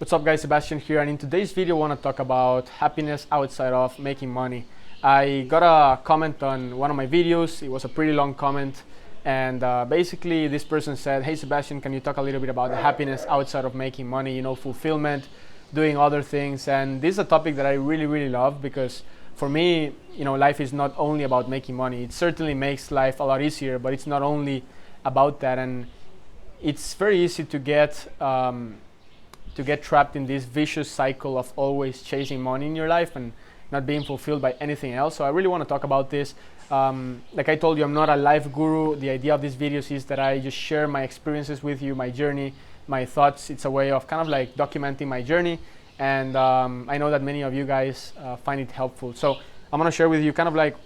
What's up guys, Sebastian here, and in today's video I want to talk about happiness outside of making money. I got a comment on one of my videos. It was a pretty long comment, and basically this person said, hey Sebastian, can you talk a little bit about the happiness outside of making money, fulfillment, doing other things. And this is a topic that I really love, because for me, life is not only about making money. It certainly makes life a lot easier, but it's not only about that. And it's very easy to get trapped in this vicious cycle of always chasing money in your life and not being fulfilled by anything else. So I really want to talk about this. Like I told you, I'm not a life guru. The idea of these videos is that I just share my experiences with you, my journey, my thoughts. It's a way of kind of like documenting my journey, and I know that many of you guys find it helpful. So I'm going to share with you kind of like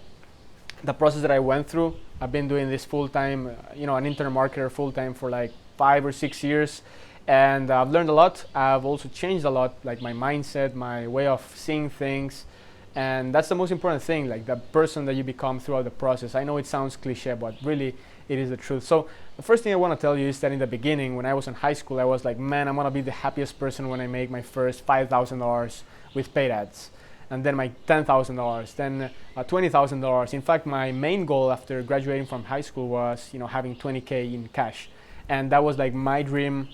the process that I went through. I've been doing this full-time, an internet marketer full-time for like 5 or 6 years. And I've learned a lot. I've also changed a lot, like my mindset, my way of seeing things. And that's the most important thing, like the person that you become throughout the process. I know it sounds cliche, but really it is the truth. So the first thing I want to tell you is that in the beginning, when I was in high school, I was like, man, I'm going to be the happiest person when I make my first $5,000 with paid ads. And then my $10,000, then $20,000. In fact, my main goal after graduating from high school was, having 20K in cash. And that was like my dream.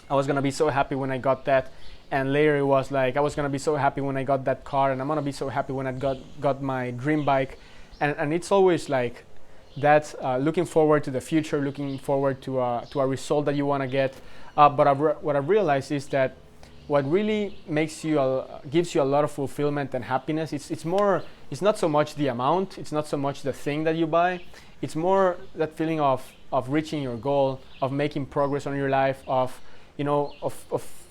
I was gonna be so happy when I got that, and later it was like I was gonna be so happy when I got that car, and I'm gonna be so happy when I got my dream bike, and it's always like that, looking forward to the future, looking forward to a result that you want to get. But what I've realized is that what really makes you gives you a lot of fulfillment and happiness. It's not so much the amount, it's not so much the thing that you buy. It's more that feeling of reaching your goal, of making progress on your life, of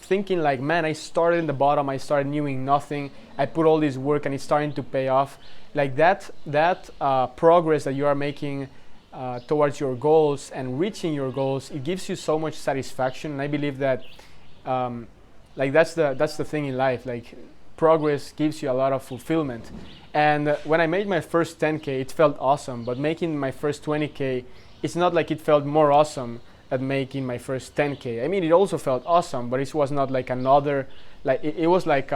thinking like, man, I started in the bottom, I started knowing nothing, I put all this work and it's starting to pay off. Like that progress that you are making towards your goals and reaching your goals, it gives you so much satisfaction. And I believe that that's the thing in life. Like progress gives you a lot of fulfillment. And when I made my first 10K, it felt awesome. But making my first 20K, it's not like it felt more awesome at making my first 10K. I mean, it also felt awesome, but it was not like another, like it was like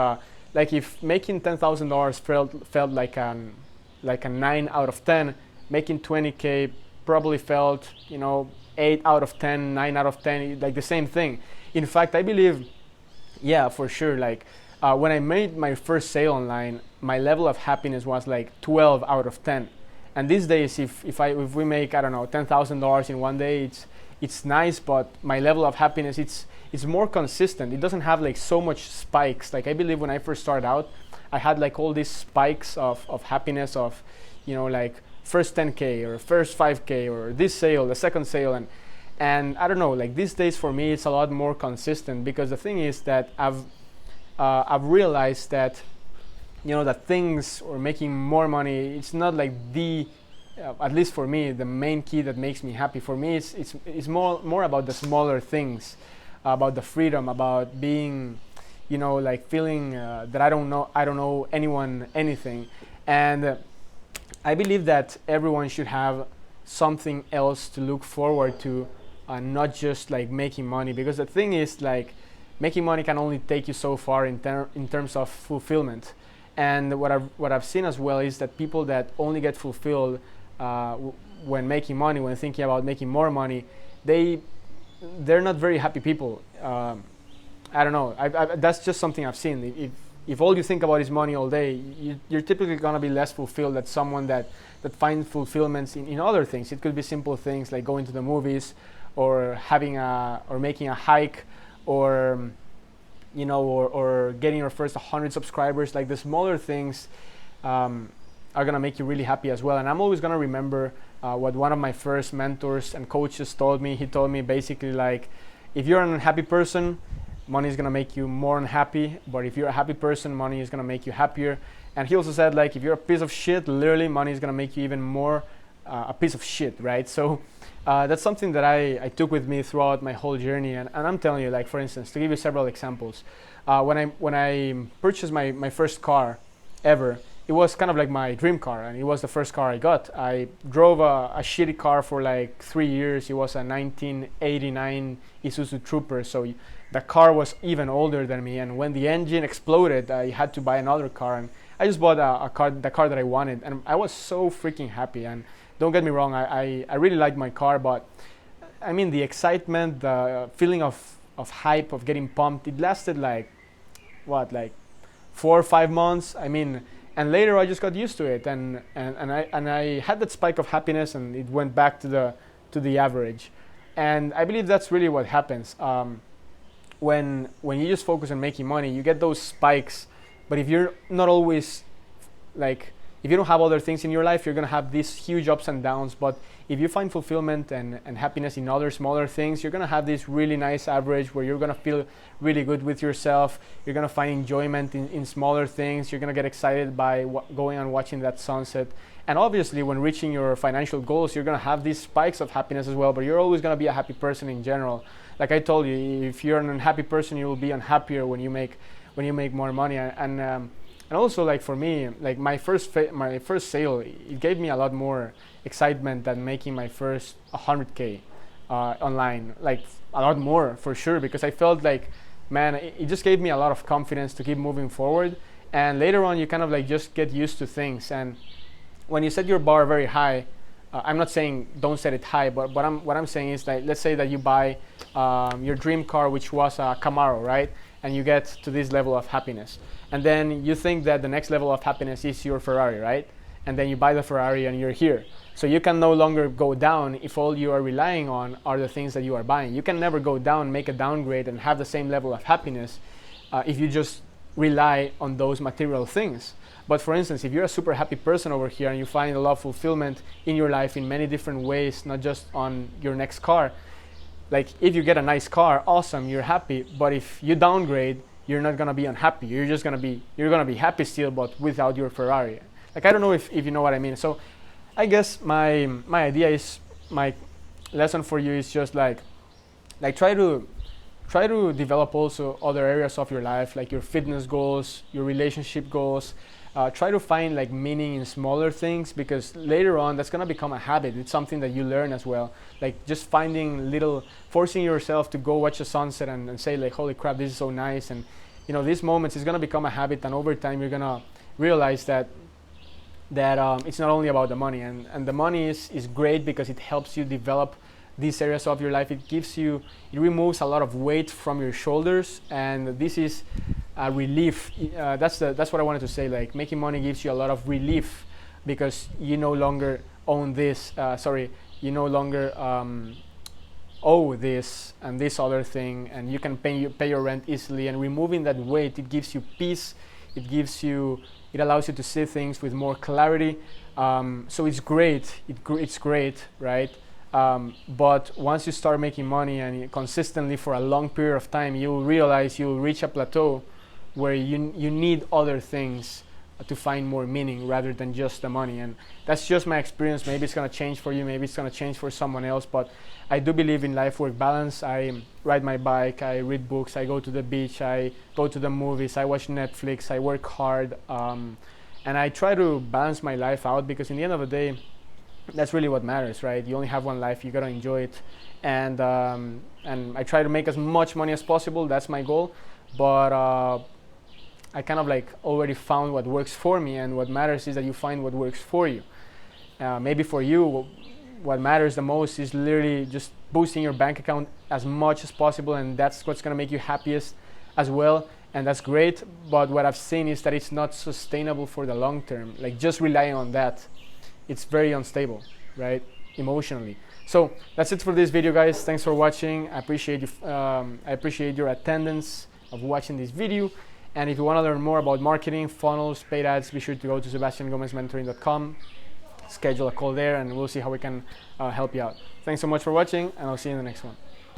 if making $10,000 felt like a 9 out of 10, making 20K probably felt 8 out of 10, 9 out of 10, like the same thing. In fact, I believe, yeah, for sure, like when I made my first sale online, my level of happiness was like 12 out of 10. And these days, if we make, I don't know, $10,000 in one day, it's nice, but my level of happiness, it's more consistent. It doesn't have like so much spikes. Like I believe when I first started out, I had like all these spikes of happiness of, like first 10K or first 5K or this sale, the second sale. And I don't know, like these days for me, it's a lot more consistent, because the thing is that I've realized that, that things or making more money, it's not like at least for me, the main key that makes me happy. For me, it's more about the smaller things, about the freedom, about being, like feeling that I don't know anyone anything. And I believe that everyone should have something else to look forward to, not just like making money. Because the thing is, like, making money can only take you so far in terms of fulfillment. And what I've seen as well is that people that only get fulfilled when making money, when thinking about making more money, they're not very happy people. I don't know. That's just something I've seen. If all you think about is money all day, you're typically gonna be less fulfilled than someone that finds fulfillments in other things. It could be simple things like going to the movies, or making a hike, or or getting your first 100 subscribers. Like the smaller things are gonna make you really happy as well. And I'm always gonna remember what one of my first mentors and coaches told me. He told me basically like, if you're an unhappy person, money is gonna make you more unhappy. But if you're a happy person, money is gonna make you happier. And he also said, like, if you're a piece of shit, literally money is gonna make you even more a piece of shit, right? So that's something that I took with me throughout my whole journey. And I'm telling you, like, for instance, to give you several examples, when I purchased my first car ever, it was kind of like my dream car, and it was the first car I got. I drove a shitty car for like 3 years. It was a 1989 Isuzu Trooper, so the car was even older than me, and when the engine exploded, I had to buy another car, and I just bought the car that I wanted, and I was so freaking happy. And don't get me wrong, I really liked my car, but I mean, the excitement, the feeling of hype, of getting pumped, it lasted like, what, like 4 or 5 months. I mean, and later I just got used to it, and I had that spike of happiness, and it went back to the average. And I believe that's really what happens. When you just focus on making money, you get those spikes, but if you're not always, like, if you don't have other things in your life, you're gonna have these huge ups and downs. But if you find fulfillment and happiness in other smaller things, you're gonna have this really nice average where you're gonna feel really good with yourself. You're gonna find enjoyment in smaller things. You're gonna get excited by going and watching that sunset. And obviously, when reaching your financial goals, you're gonna have these spikes of happiness as well, but you're always gonna be a happy person in general. Like I told you, if you're an unhappy person, you will be unhappier when you make more money. And also, like, for me, like my first sale, it gave me a lot more excitement than making my first 100K online. Like, a lot more for sure, because I felt like, man, it just gave me a lot of confidence to keep moving forward. And later on, you kind of like just get used to things. And when you set your bar very high, I'm not saying don't set it high, but what I'm saying is that, let's say that you buy your dream car, which was a Camaro, right? And you get to this level of happiness. And then you think that the next level of happiness is your Ferrari, right? And then you buy the Ferrari and you're here. So you can no longer go down if all you are relying on are the things that you are buying. You can never go down, make a downgrade, and have the same level of happiness if you just rely on those material things. But for instance, if you're a super happy person over here and you find a lot of fulfillment in your life in many different ways, not just on your next car, like if you get a nice car, awesome, you're happy. But if you downgrade, you're not gonna be unhappy. You're gonna be happy still, but without your Ferrari. Like, I don't know if you know what I mean. So I guess my idea is, my lesson for you is just like try to develop also other areas of your life, like your fitness goals, your relationship goals. Try to find like meaning in smaller things, because later on that's gonna become a habit. It's something that you learn as well. Like just forcing yourself to go watch a sunset and say like, holy crap, this is so nice. And you know, these moments is gonna become a habit, and over time you're gonna realize that it's not only about the money. And the money is great because it helps you develop these areas of your life. It removes a lot of weight from your shoulders, and this is a relief. That's what I wanted to say. Like, making money gives you a lot of relief, because you no longer own this. You no longer owe this and this other thing, and you can pay your rent easily. And removing that weight, it gives you peace. It allows you to see things with more clarity. So it's great. It's great, right? But once you start making money and consistently for a long period of time, you'll realize you'll reach a plateau where you need other things to find more meaning rather than just the money. And that's just my experience. Maybe it's going to change for you, maybe it's going to change for someone else, but I do believe in life-work balance. I ride my bike, I read books, I go to the beach, I go to the movies, I watch Netflix, I work hard, and I try to balance my life out, because in the end of the day, that's really what matters, right? You only have one life, you gotta enjoy it. And I try to make as much money as possible. That's my goal. But I kind of like already found what works for me, and what matters is that you find what works for you. Maybe for you, what matters the most is literally just boosting your bank account as much as possible, and that's what's gonna make you happiest as well. And that's great. But what I've seen is that it's not sustainable for the long term. Like, just relying on that, it's very unstable, right? Emotionally. So that's it for this video, guys. Thanks for watching. I appreciate your attendance of watching this video. And if you want to learn more about marketing, funnels, paid ads, be sure to go to sebastiangomezmentoring.com, schedule a call there, and we'll see how we can help you out. Thanks so much for watching, and I'll see you in the next one.